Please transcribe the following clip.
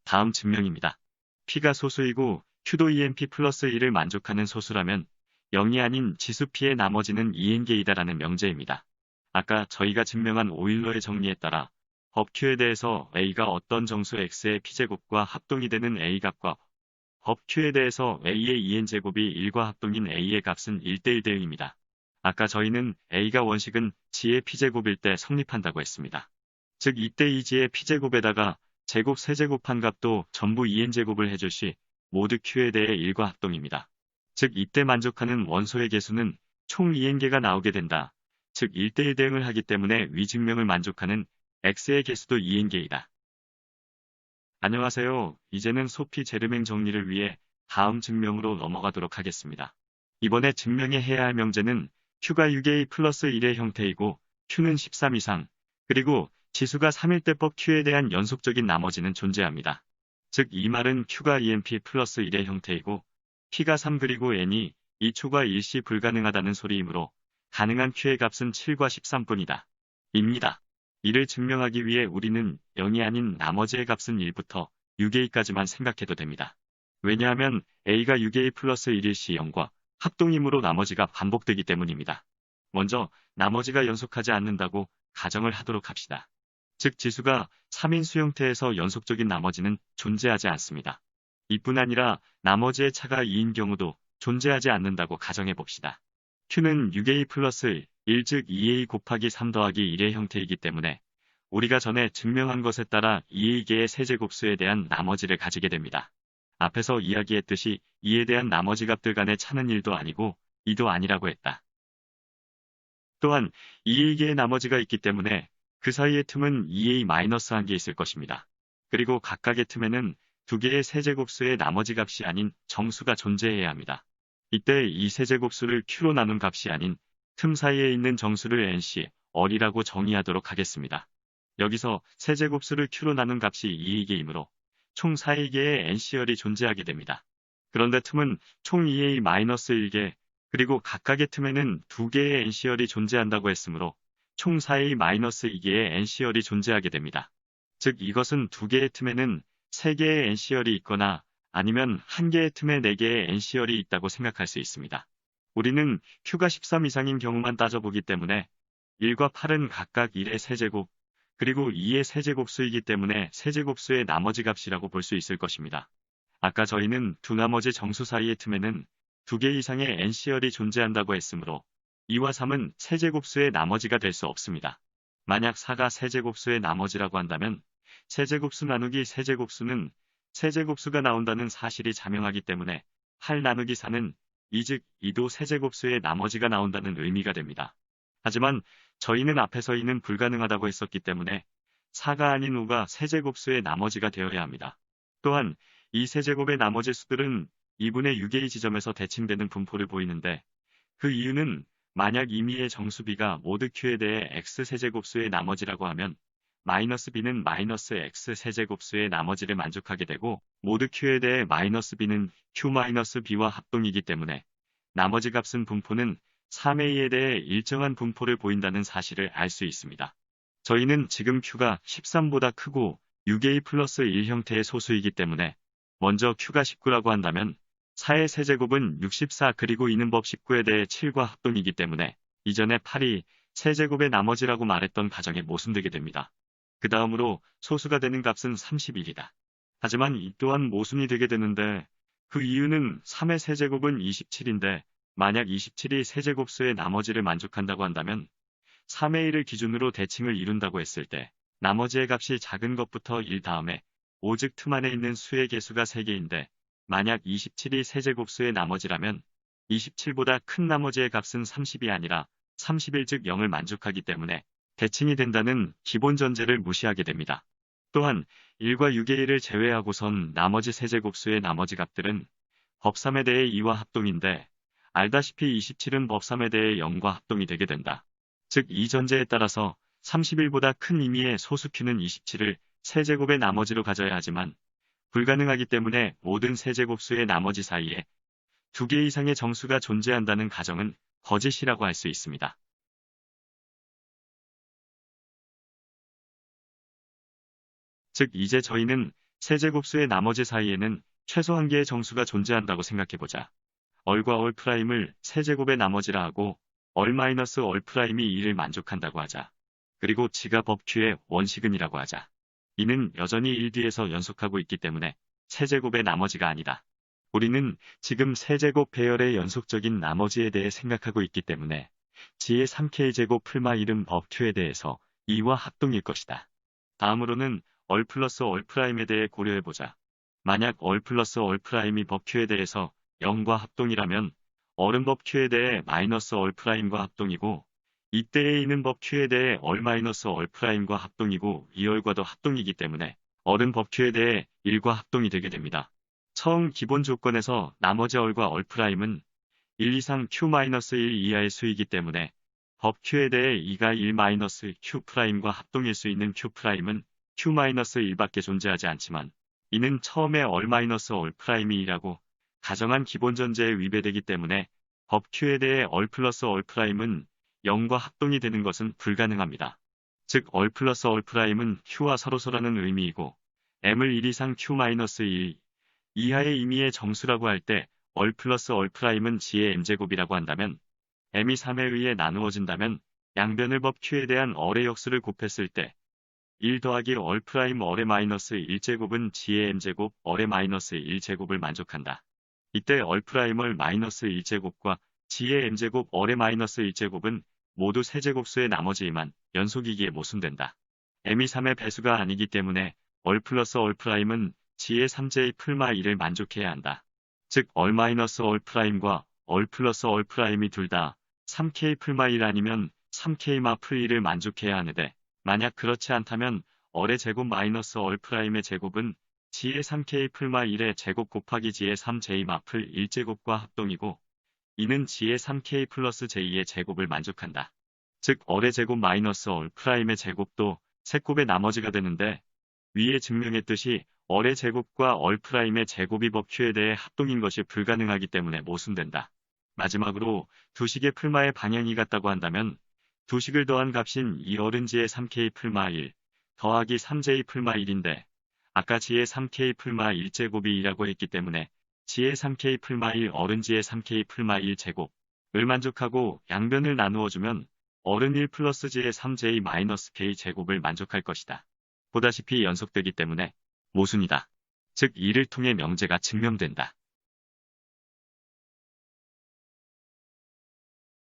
다음 증명입니다. P가 소수이고 Q도 EMP 플러스 1을 만족하는 소수라면 0이 아닌 지수 P의 나머지는 EN계이다라는 명제입니다. 아까 저희가 증명한 오일러의 정리에 따라 법 Q에 대해서 A가 어떤 정수 X의 P제곱과 합동이 되는 A값과 법 Q에 대해서 A의 EN제곱이 1과 합동인 A의 값은 1대1대응입니다. 아까 저희는 A가 원식은 G의 P제곱일 때 성립한다고 했습니다. 즉 이때 이 G의 P제곱에다가 제곱 세제곱한 값도 전부 EN제곱을 해줄 시 모두 Q에 대해 1과 합동입니다. 즉 이때 만족하는 원소의 개수는 총 EN개가 나오게 된다. 즉 1대1 대응을 하기 때문에 위 증명을 만족하는 X의 개수도 EN개이다. 안녕하세요. 이제는 소피 제르맹 정리를 위해 다음 증명으로 넘어가도록 하겠습니다. 이번에 증명해야 할 명제는 Q가 6A 플러스 1의 형태이고 Q는 13 이상, 그리고 지수가 3일 때 법 Q에 대한 연속적인 나머지는 존재합니다. 즉 이 말은 Q가 EMP 플러스 1의 형태이고 P가 3 그리고 N이 2초가 일시 불가능하다는 소리이므로 가능한 Q의 값은 7과 13뿐이다. 입니다. 이를 증명하기 위해 우리는 0이 아닌 나머지의 값은 1부터 6A까지만 생각해도 됩니다. 왜냐하면 A가 6A 플러스 1일 시 0과 합동이므로 나머지가 반복되기 때문입니다. 먼저 나머지가 연속하지 않는다고 가정을 하도록 합시다. 즉 지수가 3인수 형태에서 연속적인 나머지는 존재하지 않습니다. 이뿐 아니라 나머지의 차가 2인 경우도 존재하지 않는다고 가정해 봅시다. Q는 6A 플러스 1, 즉 2A 곱하기 3 더하기 1의 형태이기 때문에 우리가 전에 증명한 것에 따라 2A개의 세제곱수에 대한 나머지를 가지게 됩니다. 앞에서 이야기했듯이 2에 대한 나머지 값들 간의 차는 1도 아니고 2도 아니라고 했다. 또한 2A개의 나머지가 있기 때문에 그 사이의 틈은 2A-1개 있을 것입니다. 그리고 각각의 틈에는 두 개의 세제곱수의 나머지 값이 아닌 정수가 존재해야 합니다. 이때 이 세제곱수를 Q로 나눈 값이 아닌 틈 사이에 있는 정수를 NC, 얼이라고 정의하도록 하겠습니다. 여기서 세제곱수를 Q로 나눈 값이 2A개이므로 총 4A개의 NC열이 존재하게 됩니다. 그런데 틈은 총 2A-1개, 그리고 각각의 틈에는 2개의 NC열이 존재한다고 했으므로 총 4A-2개의 NC열이 존재하게 됩니다. 즉 이것은 2개의 틈에는 3개의 NC열이 있거나 아니면 1개의 틈에 4개의 NC열이 있다고 생각할 수 있습니다. 우리는 Q가 13 이상인 경우만 따져보기 때문에 1과 8은 각각 1의 세제곱, 그리고 2의 세제곱수이기 때문에 세제곱수의 나머지 값이라고 볼 수 있을 것입니다. 아까 저희는 두 나머지 정수 사이의 틈에는 2개 이상의 NC열이 존재한다고 했으므로 2와 3은 세제곱수의 나머지가 될 수 없습니다. 만약 4가 세제곱수의 나머지라고 한다면 세제곱수 나누기 세제곱수는 세제곱수가 나온다는 사실이 자명하기 때문에 8 나누기 4는 2, 즉 2도 세제곱수의 나머지가 나온다는 의미가 됩니다. 하지만 저희는 앞에서 2는 불가능하다고 했었기 때문에 4가 아닌 5가 세제곱수의 나머지가 되어야 합니다. 또한 이 세제곱의 나머지 수들은 2분의 6의 지점에서 대칭되는 분포를 보이는데 그 이유는 만약 임의의 정수 b가 모두 q에 대해 x세제곱수의 나머지라고 하면 마이너스 b는 마이너스 x세제곱수의 나머지를 만족하게 되고 모두 q에 대해 마이너스 b는 q-b와 합동이기 때문에 나머지 값은 분포는 3a에 대해 일정한 분포를 보인다는 사실을 알 수 있습니다. 저희는 지금 q가 13보다 크고 6a 플러스 1 형태의 소수이기 때문에 먼저 q가 19라고 한다면 4의 세제곱은 64 그리고 이는 법 19에 대해 7과 합동이기 때문에 이전에 8이 세제곱의 나머지라고 말했던 가정에 모순되게 됩니다. 그 다음으로 소수가 되는 값은 31이다. 하지만 이 또한 모순이 되게 되는데 그 이유는 3의 세제곱은 27인데 만약 27이 세제곱수의 나머지를 만족한다고 한다면 3의 1을 기준으로 대칭을 이룬다고 했을 때 나머지의 값이 작은 것부터 1 다음에 오직 틈 안에 있는 수의 개수가 3개인데 만약 27이 세제곱수의 나머지라면 27보다 큰 나머지의 값은 30이 아니라 31 즉 0을 만족하기 때문에 대칭이 된다는 기본 전제를 무시하게 됩니다. 또한 1과 6의 1을 제외하고선 나머지 세제곱수의 나머지 값들은 법 3에 대해 2와 합동인데 알다시피 27은 법 3에 대해 0과 합동이 되게 된다. 즉 이 전제에 따라서 31보다 큰 임의의 소수 q는 27을 세제곱의 나머지로 가져야 하지만 불가능하기 때문에 모든 세제곱수의 나머지 사이에 2개 이상의 정수가 존재한다는 가정은 거짓이라고 할 수 있습니다. 즉 이제 저희는 세제곱수의 나머지 사이에는 최소 한 개의 정수가 존재한다고 생각해보자. 얼과 얼 프라임을 세제곱의 나머지라 하고 얼 마이너스 얼 프라임이 이를 만족한다고 하자. 그리고 지가 법 Q의 원시근이라고 하자. 이는 여전히 1 뒤에서 연속하고 있기 때문에 세제곱의 나머지가 아니다. 우리는 지금 세제곱 배열의 연속적인 나머지에 대해 생각하고 있기 때문에 지의 3K제곱 풀마 1은 법 Q에 대해서 2와 합동일 것이다. 다음으로는 얼 플러스 얼 프라임에 대해 고려해보자. 만약 얼 플러스 얼 프라임이 법 Q에 대해서 0과 합동이라면 얼은 법 Q에 대해 마이너스 얼 프라임과 합동이고 이때의 이는 법 Q에 대해 얼 마이너스 얼 프라임과 합동이고 이얼과도 합동이기 때문에 얼은 법 Q에 대해 1과 합동이 되게 됩니다. 처음 기본 조건에서 나머지 얼과 얼 프라임은 1 이상 Q-1 이하의 수이기 때문에 법 Q에 대해 2가 1 마이너스 Q 프라임과 합동일 수 있는 Q 프라임은 Q-1밖에 존재하지 않지만 이는 처음에 얼 마이너스 얼 프라임이 2라고 가정한 기본 전제에 위배되기 때문에 법 Q에 대해 얼 플러스 얼 프라임은 0과 합동이 되는 것은 불가능합니다. 즉 얼 플러스 얼 프라임은 Q와 서로서라는 의미이고 M을 1 이상 Q-1 이하의 임의의 정수라고 할 때 얼 플러스 얼 프라임은 G의 M제곱이라고 한다면 M이 3에 의해 나누어진다면 양변을 법 Q에 대한 얼의 역수를 곱했을 때 1 더하기 얼 프라임 얼의 마이너스 1제곱은 G의 M제곱 얼의 마이너스 1제곱을 만족한다. 이때 얼 프라임 얼 마이너스 1제곱과 G의 M제곱 얼의 마이너스 1제곱은 모두 세제곱수의 나머지이만 연속이기에 모순된다. M이 3의 배수가 아니기 때문에 얼 플러스 얼 프라임은 G의 3제의 풀마 1을 만족해야 한다. 즉 얼 마이너스 얼 프라임과 얼 플러스 얼 프라임이 둘 다 3K 풀마 1 아니면 3K 마 풀 1을 만족해야 하는데 만약 그렇지 않다면 얼의 제곱 마이너스 얼 프라임의 제곱은 G의 3K 풀마 1의 제곱 곱하기 G의 3J 마풀 1제곱과 합동이고 이는 G의 3K 플러스 J의 제곱을 만족한다. 즉 얼의 제곱 마이너스 얼 프라임의 제곱도 세곱의 나머지가 되는데 위에 증명했듯이 얼의 제곱과 얼 프라임의 제곱이 법 Q에 대해 합동인 것이 불가능하기 때문에 모순된다. 마지막으로 두식의 풀마의 방향이 같다고 한다면 두식을 더한 값인 이 얼은 G의 3K 풀마 1 더하기 3J 풀마 1인데 아까 G의 3K 풀마 1제곱이 2라고 했기 때문에 G의 3K 풀마 1 얼은 G의 3K 풀마 1제곱을 만족하고 양변을 나누어주면 얼은 1 플러스 G의 3J 마이너스 K 제곱을 만족할 것이다. 보다시피 연속되기 때문에 모순이다. 즉 이를 통해 명제가 증명된다.